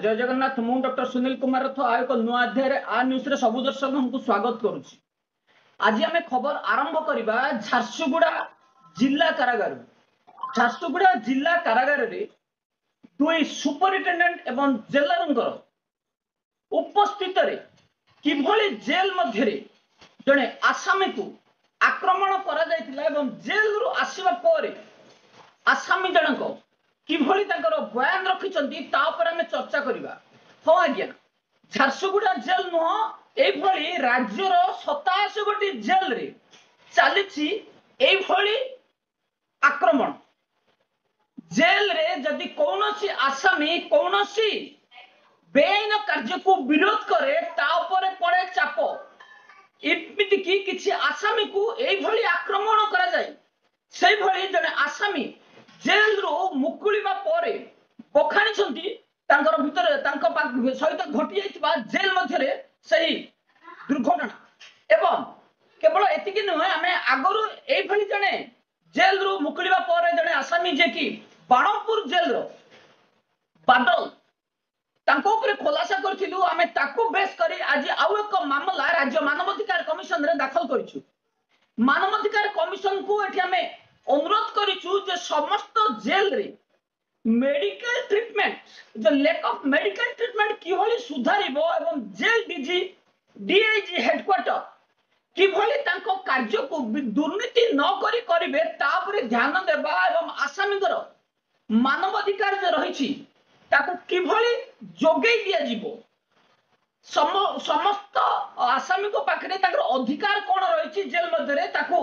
जय जगन्नाथ मु डॉक्टर सुनील कुमार रथ आ एक नुआ अध्याय आ न्यूज रे सबु दर्शक को स्वागत करुछि। आज आम खबर आरंभ करबा झारसुगुड़ा जिला कारागार। झारसुगुड़ा जिला कारागार रे दुई सुपरिटेंडेंट एवं जेलर उपस्थित रे किभली जेल मध्य रे जने आसामी को आक्रमण करा जायतिला एवं जेल रु आसीबा परे आसामी जनक किभली तांकर बयान रखिचंती ता पर हमें चर्चा करिबा। हो आज्ञा झारसुगुड़ा जेल नुह एभली राज्यर 27 गोटी जेल रे चलीछि एभली आक्रमण। जेल रे जदि कौनसी आसामी कौनसी बेआईन कार्य को विरोध करे ता ऊपर पड़े चाप। एमिति की किछि आसामी को एभली आक्रमण करा जाय। सेई भली जने आसामी जेल रो मुकुलिबा परे बखाणी छंती तांकर भितर तांको सहित घटी जाइतबा जेल मध्य रे सही दुर्घटना। एवं केवल एतिकी नुहे आमे आगरु एई भली जने जेल रो मुकुलिबा परे जने आसामी जे की बाणपुर जेल रो बादल तांको ऊपर खुलासा करथिलु। आमे ताको बेस करी आज आउ एक मामला राज्य मानवाधिकार कमिशन रे दाखल करिछु। मानवाधिकार कमिशन को एठी आमे अनुरोध करिछु जे समस्त जेल रे मेडिकल ट्रीटमेंट जो लैक ऑफ मेडिकल ट्रीटमेंट किभली सुधारिबो एवं जेल डीआईजी हेडक्वार्टर किभली तांको कार्य को दुर्नीति न करी करिवे ता पर ध्यान देबा एवं आसामीकर मानवाधिकार जे रहिछि ताको किभली जोगेई दिया जिवो। समस्त आसामी को पाखरे ताकर अधिकार कोन रहिछि जेल मध्य रे ताको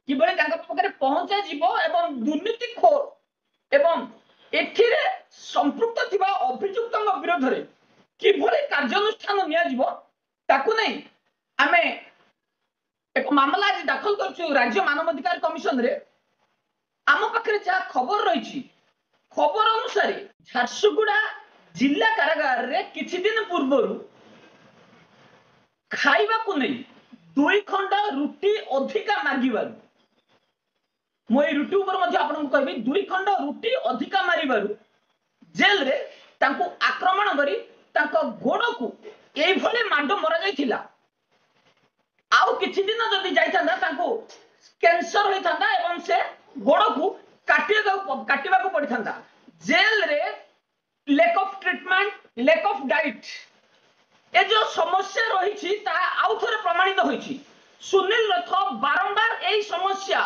किभली तांका पाखरे पहुंचा जिवो एवं दुर्नीति खोर एवं एथिरे संपृक्त थिबा अभियुक्तଙ୍କ विरोध रे किभली कार्यानुष्ठान निया जिवो ताकू नै आमे एक मामला आज दाखल करछु राज्य मानवाधिकार कमिशन रे। आम पाखरे जा खबर रहिछि खबर अनुसार झारसुगुड़ा जिला कारागार रे किछि दिन पूर्वरु खाइबा को नै 2 खंड रुटी अधिका मागिबारु मोई रुटी ऊपर मध्य आपन को कहबी 2 खंड रुटी अधिका मारिबारु जेल रे तांको आक्रमण करी तांको गोड़ को एई भले माडो मरा जायथिला। आउ किछि दिन जदी जायथांदा तांको कैंसर होइथांदा एवं से गोड़ को काटिबा को पड़िथांदा। जेल रे lack of treatment lack of diet ए जो समस्या रही आउ थे प्रमाणित होइछि। सुनील रथ बारंबार एई समस्या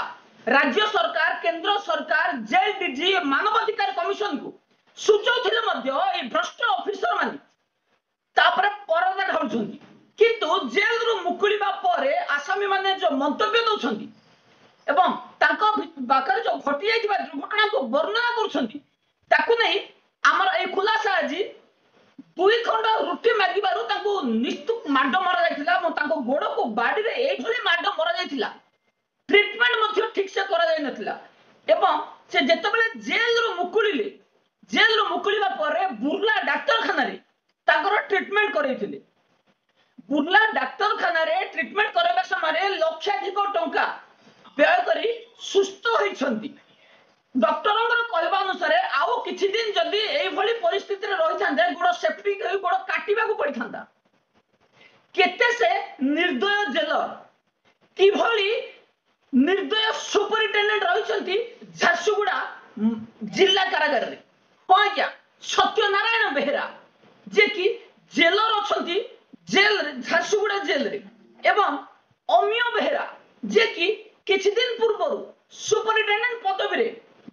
राज्य सरकार केंद्र सरकार जेल डीजी मानवाधिकार कमिशन को सूचौथिले मध्य ए भ्रष्ट ऑफिसर माने तापर परदा ढाउछंती किंतु जेल रु मुकुलिबा परे आसामी माने जो मंतव्य दउछंती एवं तांको बाकर जो घटी जाइतिबा दुर्घटना को वर्णना करूछंती ताकू नै हमर ए खुलासा आजी 2 खंड रुटी मागिबारु तांको निस्तुक माडो मरा जाइतिला म तांको गोड़ को बाडी रे एई भली माडो मरा जाइतिला। ट्रीटमेंट मध्य ठीक से करा जाय नथिला एवं से जेतबेले जेल रो मुकुलिबा परे बुर्ला डाक्टरखाना रे तांकर ट्रीटमेंट करैथिले। बुर्ला डाक्टरखाना रे ट्रीटमेंट करबा समय लक्षाधिक टंका व्यय करी सुस्थ होइछंती। डॉक्टरंगर कहबा अनुसार आउ किछि दिन जदी एई भली परिस्थिति रे रहि थांदे गोड़ सेफ्टी गोड़ काटिबा को पड़ी थांदा। केते से निर्दय जेलर कि भली निर्दय सुपरिटेंडेंट रहिछंती झारसुगुड़ा जिला कारागार रे। कोन क्या सत्यनारायण बेहरा जे कि जेलर अछंती जेल रे झारसुगुड़ा जेल रे एवं अमिय बेहरा जे कि किछि दिन पूर्व सुपरिटेंडेंट पदवी रे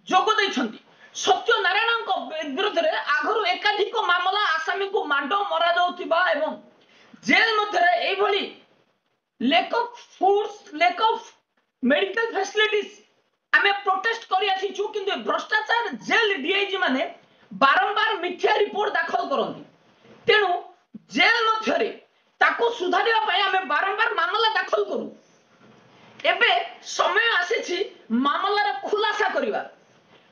जोग दैछंती। सत्यनारायण विरुद्ध रे आगरु एकाधिक मामला आसामी को माडो मरा जाउथिबा एवं जेल मध्य रे एई भली lack of foods lack of medical facilities आमे प्रोटेस्ट करि आछिछु किंतु भ्रष्टाचार जेल डीआईजी माने बारंबार मिथ्या रिपोर्ट दाखल करंती। तेनु जेल मध्य रे ताको सुधारिबा पय आमे बारंबार मामला दाखल करू। एबे समय आसीछि मामलार खुलासा करिबा।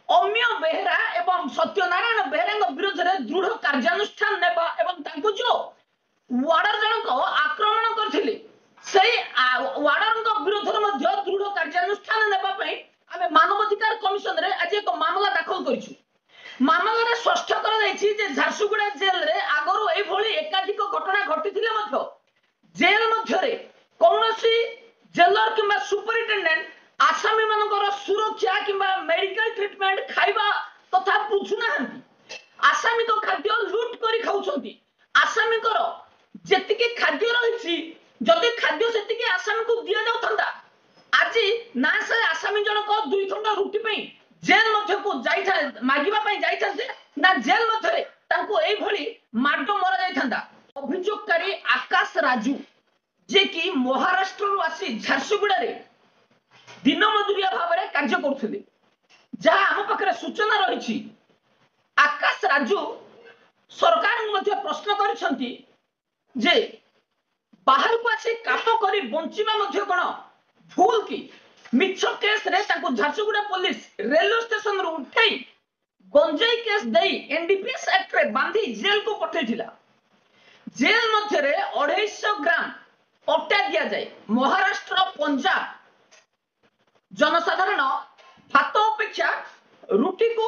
अमिय बेहरा एवं सत्यनारायण बेहरा विरुद्ध रे दृढ़ कार्यानुष्ठान नेबा एवं तांको जो वार्डर जनक आक्रमण करथिले सेही वार्डर विरुद्ध रे मध्य दृढ़ कार्यानुष्ठान नेबा पय आमे मानवाधिकार कमिशन रे आज एक मामला दाखल करिछु। मामला रे स्पष्ट करा जायछि जे झारसुगुड़ा এইভাবে মাড মরা যাইথান্তা অভিযোগকারী আকাশ রাজু যে কি মহারাষ্ট্রରୁ আসি ঝাରସୁଗୁଡ଼ାରେ दिन मजुरिया भाव में कार्य करते जहाँ आम पाखे सूचना रही आकाश राजू सरकार प्रश्न कर बाहर को आसी काम कर बंचा कौन भूल कि मिछ केस रे झारसुगुड़ा पुलिस रेलवे स्टेशन रू उठे गंजाई केस दे एनडीपीएस एक्ट रे बांधी जेल को पठेइथिला जेल मध्य 250 ग्राम अटा दिया जाए महाराष्ट्र पंजाब जनसाधारण भात अपेक्षा रुटी को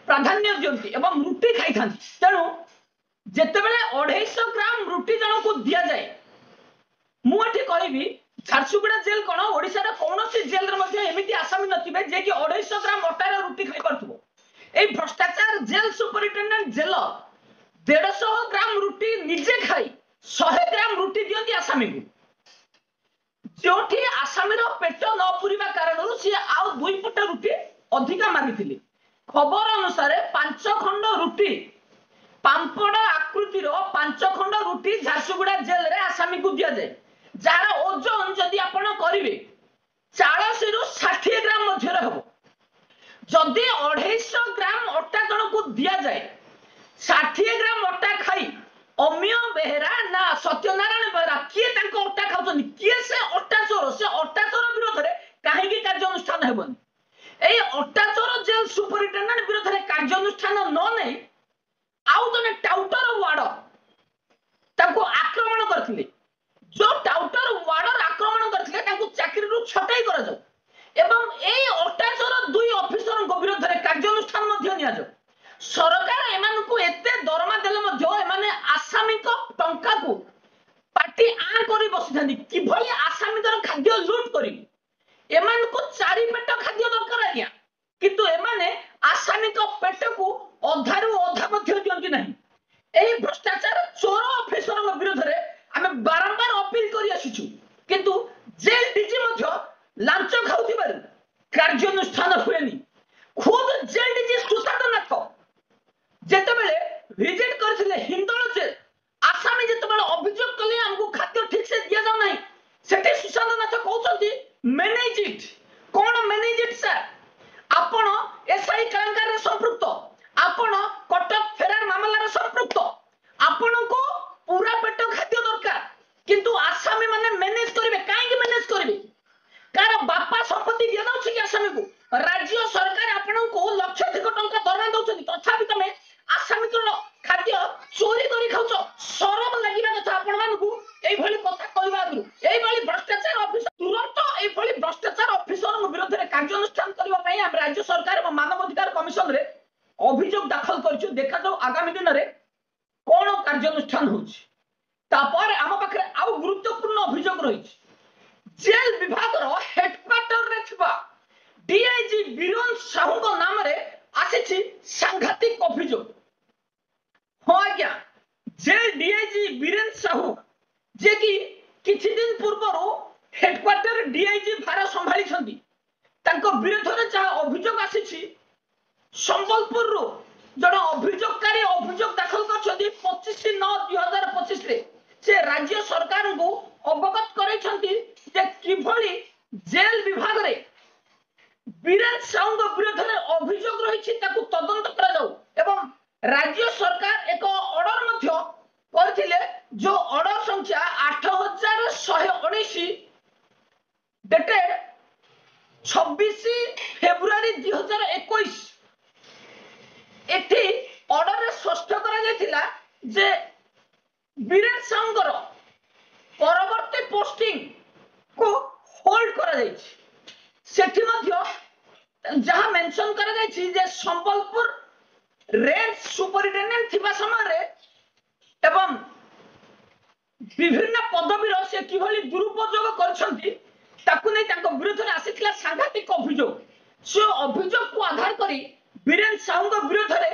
प्राधान्य दियंती एवं रुटी खाई थांती तेणु जेतेबेले 250 ग्राम रुटी जन को दिया जाए मुठी कहबी झारसुगुड़ा जेल कौन ओडिशार कौन जेल एमती आसामी नथिबे जे कि 250 ग्राम अटार रुटी खाई पारथुबो ए भ्रष्टाचार जेल सुपरिटेंडेंट जेल 150 ग्राम रुटी निजे खाई 100 ग्राम रुटी दियंती आसामी को जोठी आसामी पेट न पूरीबा कारण सी आउ 2 पट रुटी अधिका मागिथिले खबर अनुसार 5 खंड रुटी पांपड़ आकृतिर 5 खंड रुटी झारसुगुड़ा जेल रे आसामी को दिया जाए जार ओजन जदि आपण करिवे 40 रु 60 ग्राम मध्य हबो जदि 250 ग्राम अटा जन को दिया जाए 60 ग्राम अटा खाई अमिय बेहरा ना सत्यनारायण बेहरा किए तांको अटा खाउछन किए से अटा चोर विरोध रे काहे की कार्यानुष्ठान हेबन एई अटा चोर जेल सुपरिटेंडेंट विरोध रे कार्यानुष्ठान न नै आउ जने टाउटर वार्ड ताको आक्रमण करथिले जो टाउटर वार्डर आक्रमण करथिले ताको चाकरी रु छटाई करा जाऊ एवं एई अटा चोर 2 ऑफिसर को विरोध रे कार्यानुष्ठान मध्य निया जाऊ सरकार एमान को एते दरमा देले मध्य एमाने आसामी को टंका को पार्टी आ करी बसिथानी कि भली आसामी दर खाद्य लूट करी एमान को 4 पेट खाद्य दरकार आज्ञा किंतु एमाने आसामी को पेट को अधारु अधा मध्य दियंती नाही एही भ्रष्टाचार चोर ऑफिसर विरोध रे हमें बारंबार अपील करी आसीछु किंतु जेल डीजी मध्य लांच खाउथिबार कार्यानुष्ठान हुएनी खुद जेल डीजी सुशांत नाथ जेतेबेले विजिट करथिले हिंदोल जेल आसामी जेतेबेले अभियोग कले हमको खाद्य ठीक से दिया जाउ नाही सेठी सुशांत नाथ कहउछंती मैनेज इट कोन मैनेज इट सर आपण एसआई कलंकार रे संपृक्त आपण कटक फेरार मामला रे संपृक्त आपण को पूरा पेट खाद्य दरकार किंतु आसामी माने मैनेज करिवे काहे कि मैनेज करिवे कार बापा संपत्ति दिया जाउछि कि आसामी को राज्य सरकार आपण को लक्षाधिक टंका दरमा दउछथि तथापि तमे आसामी को खाद्य चोरी करी खाउछ शरम लागिबा कथा आपण मानकू एई भली कथा कहबा आगु एई भली भ्रष्टाचार ऑफिसर तुरंत एई भली भ्रष्टाचार ऑफिसर विरोध रे कार्यानुष्ठान करबा पई हम राज्य सरकार और मानव अधिकार कमिशन रे अभियोग दाखल करछु देखा जाऊ आगामी दिन रे कोन कार्यानुष्ठान होछि तापर आम पाखरे आउ गुरुत्वपूर्ण अभियोग रही जेल विभाग रो हेडक्वार्टर रे थिबा डीआईजी बीरन साहू को नाम रे आसी सांघातिक अभियोग हाँ आज्ञा जेल डीआईजी बीरेन साहू जे कि किछि दिन पूर्व हेडक्वार्टर डीआईजी भार संभाली विरोध में जहाँ अभियोग आसी संबलपुर जन अभियोगकारी अभियोग दाखल कर 25/9/2025 से राज्य सरकार को अवगत कर जेल विभाग रे बीरेन साहू विरोध में अभियोग रही तदंत कर राज्य सरकार एक ऑर्डर करथिले जो ऑर्डर संख्या 8119 डेटेड 26 फेब्रुआरी 2021 एठी ऑर्डर रे स्पष्ट करा जायतिला जे बीरेन साहूर परवर्ती पोस्टिंग को होल्ड करा जायछि सेठी मध्य जहां मेंशन करा जायछि जे संबलपुर रेंज सुपरिटेंडेंट थिबा समय रे एवं विभिन्न पदवी से किभली दुरुपयोग करछंती ताकू नै तांको विरोध रे आसीथिला सांघातिक अभियोग से अभियोग को आधार करी बीरेन साहू विरोध रे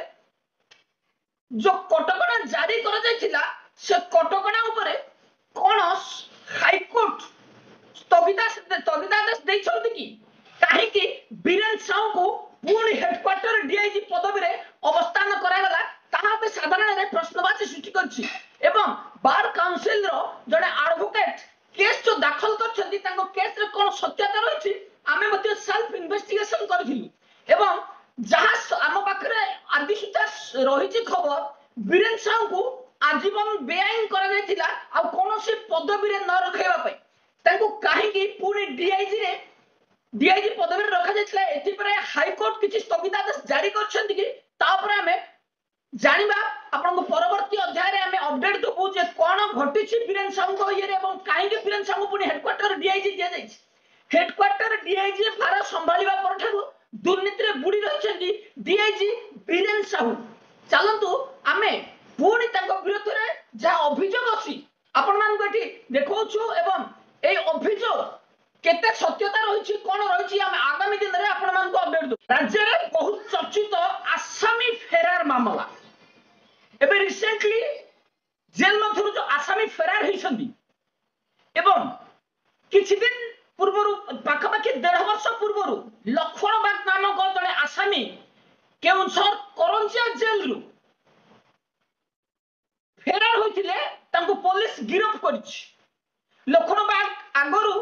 जो कटकणा जारी करा जायतिला से कटकणा ऊपर कोन हाईकोर्ट स्थगितादेश दैछंती कि काहे कि बीरेन साहू को पुणी हेडक्वार्टर डीआईजी पदवी रे अवस्थान करागला ताहा जहाँ साधारण प्रश्नवाची सृष्टि करछि एवं बार काउंसिल रो जने एडवोकेट केस जो दाखल करछन्ती तांको केस रे कोन सत्यता रहिछि आमे मते सेल्फ इन्वेस्टिगेशन करथिलु एवं जहाँ आम पाखरे आदि सुता रहिछि खबर बीरेन साहू को आजीवन बेआईन करा जायतिला आ कोनोसी पदवी रे न रखैबा पई तांको काहे की पूरी डीआईजी पदवी रखा जायतिला एथि पर हाई कोर्ट किछि स्थगितादेश जारी करछन्ती कि तापर आमे जानिबा आपन परवर्ती अध्याय रे आमे अपडेट दबु जे कोन घटिछि बीरेन साहू को ये एवं काहे की बीरेन साहू पुनी हेडक्वार्टर डीआईजी दिया जायछि हेडक्वार्टर डीआईजी भार संभालिबा परठारु दुर्नीति रे बुडी रहिछन्ती डीआईजी बीरेन साहू चलंतु आमे पुणी विरोध में जहाँ अभियोग अच्छी आपण मान देखु एवं ए अभियोग केते सत्यता रही कौन रही आगामी दिन में आपण मान अपडेट दो राज्य में बहुत चर्चित आसामी फेरार मामला एबे रिसेंटली जेल मध्य जो आसामी फेरार होती एवं किछि दिन पूर्व पाखापाखि 1.5 वर्ष पूर्व लक्ष्मण बाग नामक जड़े आसामी केउंझर करंजिया जेल रु फेरार होइथिले तांको पुलिस गिरफ करिछि लखन बाग आगरु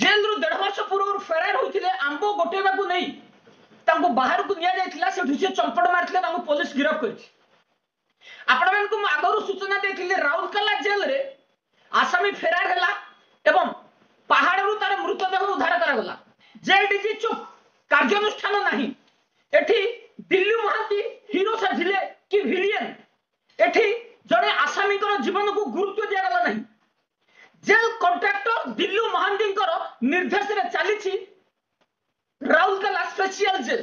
जेल रु 1.5 वर्ष पूर्व फेरार होइथिले आंबो गोटेबा को नहीं तांको बाहर को निया जायतिला से ढुसे चंपड़ मारथिले तांको पुलिस गिरफ करिछि आपण मान को आगरु सूचना देथिले राउरकेला जेल रे आसामी फेरार हैला एवं पहाड़ रु तार मृतदेह उद्धार करा गला जेल डीजी चुप कार्यानुष्ठान नाही एठी दिल्ली महांती हीरो साजिले कि विलियन एठी जड़े आसामी जीवन को गुरुत्व दिया गला नहीं जेल कॉन्ट्रैक्टर दिल्लू महांती निर्देश रे चली Rourkela special jail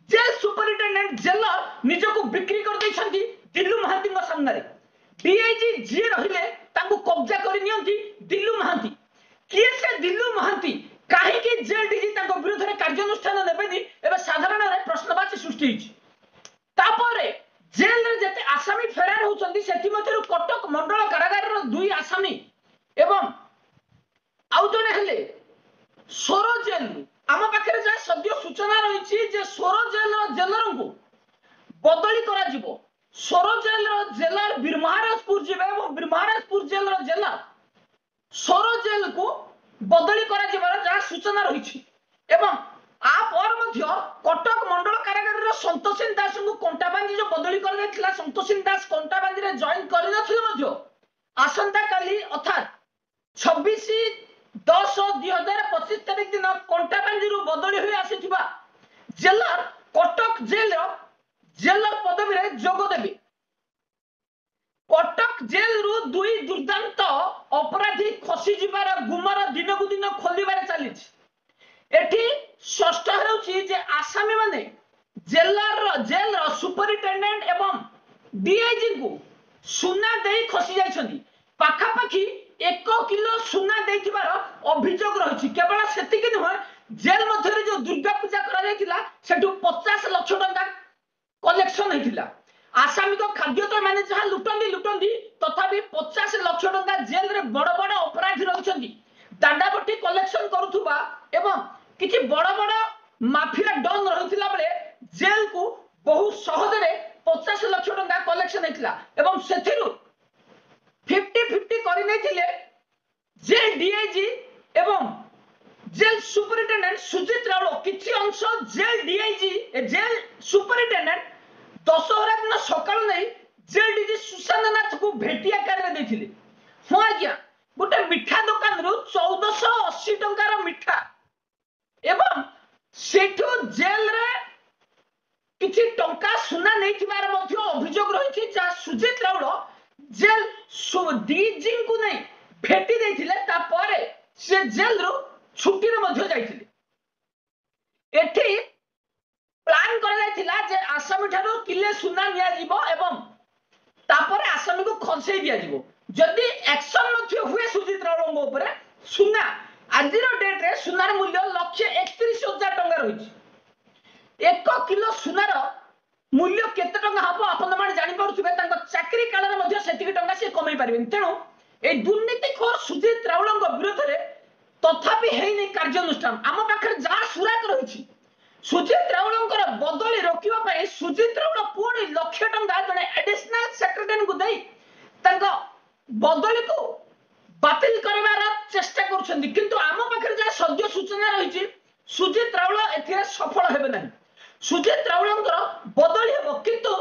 jail superintendent jailer निजको बिक्री कर दैछंती दिल्लू महांती सामने डीआईजी जी रहिले तांको कब्जा करि नियंती दिल्लू महांती किए से दिल्लू महांती काहे कि जेल डीजी तांको विरोध रे कार्यानुष्ठान नेबेनी एबे साधारण रे प्रश्नवाची सृष्टि हिची तापरे जेल रे जते आसामी फेरार होचंदी सेति मध्यरु कटक मंडल कारागार रो 2 आसामी एवं आउ जने हेले सोरो जेल आम पाखरे जा सद्य सूचना रहिछि जे सोरो जेल रो जेलर को बदली करा जिवो सोरो जेल रो जेलर बीरमहाराजपुर जिवे एवं बीरमहाराजपुर जेल रो जेलर सोरो जेल को बदली करा जिवार जा सूचना रहिछि एवं आप और मध्य कटक मंडल कारागार रो संतोषिन दास को कंटाबांदी जो बदली कर देथिला संतोषिन दास कंटाबांदी रे जॉइन करि नथिले मध्य आसंता काली अर्थात 26/10/2025 तारिख दिन कंटाबांदी रु बदली होई आसीथिबा जेलर कटक जेलर पदवी रे जोग देबे कटक जेल रु 2 दुर्दांत अपराधी खसी जिबार गुमर दिन को दिन खोलिबारे चलीछि एठी षष्ठ हेउछि जे आसामी माने जेल सुपरिटेंडेंट एवं डीआईजी को सुना देई खसी जाइछन्ती पाखापाखि 1 किलो सुना देइथिबार अभियोग रहिछि केवल सेतिकि नह जेल मध्यरे जो दुर्गा पूजा करा जाइथिला सेठु 50 लाख टका कलेक्शन हेतिला आसामी को खाद्य तो माने जहाँ लुटंदी तथापि 50 लाख टका जेल रे बड़ बड़ अपराधी रहिछन्ती दांडापट्टी कलेक्शन करूथुबा एवं किछि बड़ बड़ माफिया डन रहिथिला बेले जेल को बहुत सहज रे 50 लाख टका कलेक्शन हेतिला एवं सेथिरु 50-50 करि नैथिले जेल डीआईजी एवं जेल सुपरिटेंडेंट सुजित राउल किछि अंश jail DIG jail superintendent Dussehra दिन सकाळ नै जेल डीजी सुशांत नाथ को भेटी आकार रे दैथिले हो आज्ञा गोटे मिठा दुकान रु 1480 टंकार मिठा एवं सेठो जेल रे किछि टंका सुना नैथिबार मध्य अभियोग रहिछि जा सुजित राउल जेल डीजी को नै भेटी दैथिले ता परे से जेल रु छुट्टी रे मध्य जाइथिले एठी प्लान करा जाइथिला जे आसामी ठारो किले सुना निया जिवो एवं तापर आसामी को खंसै दिया जिवो जदि एक्शन मध्य हुए सुजित राउल ऊपर सुना आजिर डेट रे सुनार मूल्य 1,31,000 टंका रही 1 किलो सुनार मूल्य केते टंका हबो आपण माने जानि पड़ुथिबे तांको चाकरी काल रे मध्य सेतिक टंका से कमाई पारिबेन तेनु ए दुर्नीतिखोर सुजित राउल विरोध रे तथापि हेइ नै कार्यानुष्ठान आम पाखर जा सुराक रहिछि सुजित राउलंकर बदली रोकिबा पई सुजित राउल पुणी लक्ष टंका जने एडिशनल सेक्रेटरी को देई तंग बदली को बातिल करबार चेष्टा करछन्ती किंतु आम पाखरे जा सद्य सूचना रहिछि सुजित राउल एथिरे सफल हेबे नाही सुजित राउलंकर बदली हेबो किंतु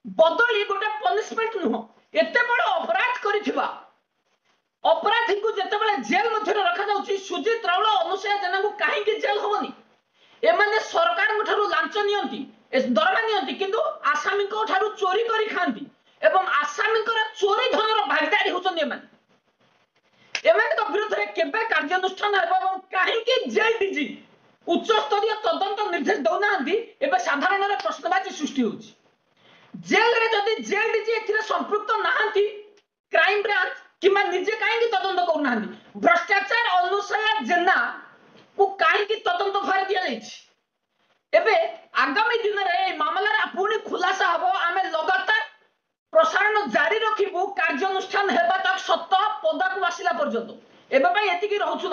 बदली गोटे पनिशमेंट नुह एते बड़ अपराध करिथिबा अपराधी को जते बेले जेल मध्य रखा जाउछि सुजित राउल अनुसया जना को काहे कि जेल होबनी एमाने सरकार ठारू लांच नियंती दरमा नियंती किंतु आसामी को ठारू चोरी करी खांती एवं आसामी को चोरी धनर भागीदारी होचन एमाने तो विरुद्ध रे केबे कार्यानुष्ठान हेबो एवं काहे कि जेल डीजी उच्च स्तरीय तदंत निर्देश दउनांती एबे साधारण रे प्रश्नवाची सृष्टि होछि जेल रे जदी जेल डीजी एथिरे संपृक्त नाहंती क्राइम ब्रांच किमा निजे काहे तदंत करू नाहंती भ्रष्टाचार अनुसया जेना को काहे तदंत भार दिया जाइछि एबे आगामी दिन रे मामला पुणी खुलासा हबो आमे लगातार प्रसारण जारी रखिबु कार्यानुष्ठान हेबा तक सत्य पदाकु आसिला पर्यंत एबे पई एतिकी रहउछु।